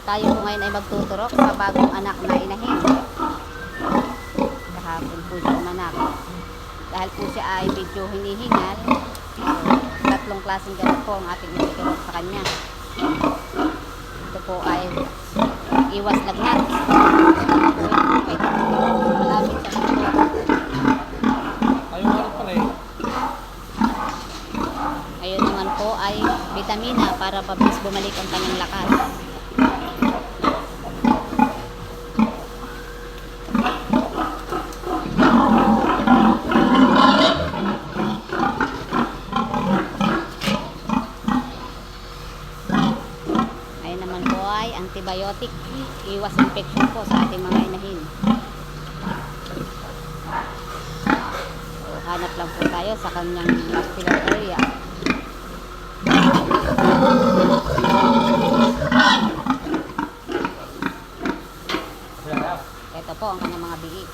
Tayo po ngayon ay magtuturok sa bagong anak na inahin. Kahapon po siya umanak. Dahil po siya ay medyo hinihingal, tatlong klaseng gamot po ang ating ituturok sa kanya. Ito po ay iwas lagnat. Malapit sa tuturok. Ayun naman po ay vitamina para mabilis bumalik ang kanyang lakas. Ayun naman po ay antibiotic, iwas infection po sa ating mga inahin. So, hanap lang po tayo sa kanyang vascular area. Ito po ang kanyang mga biik.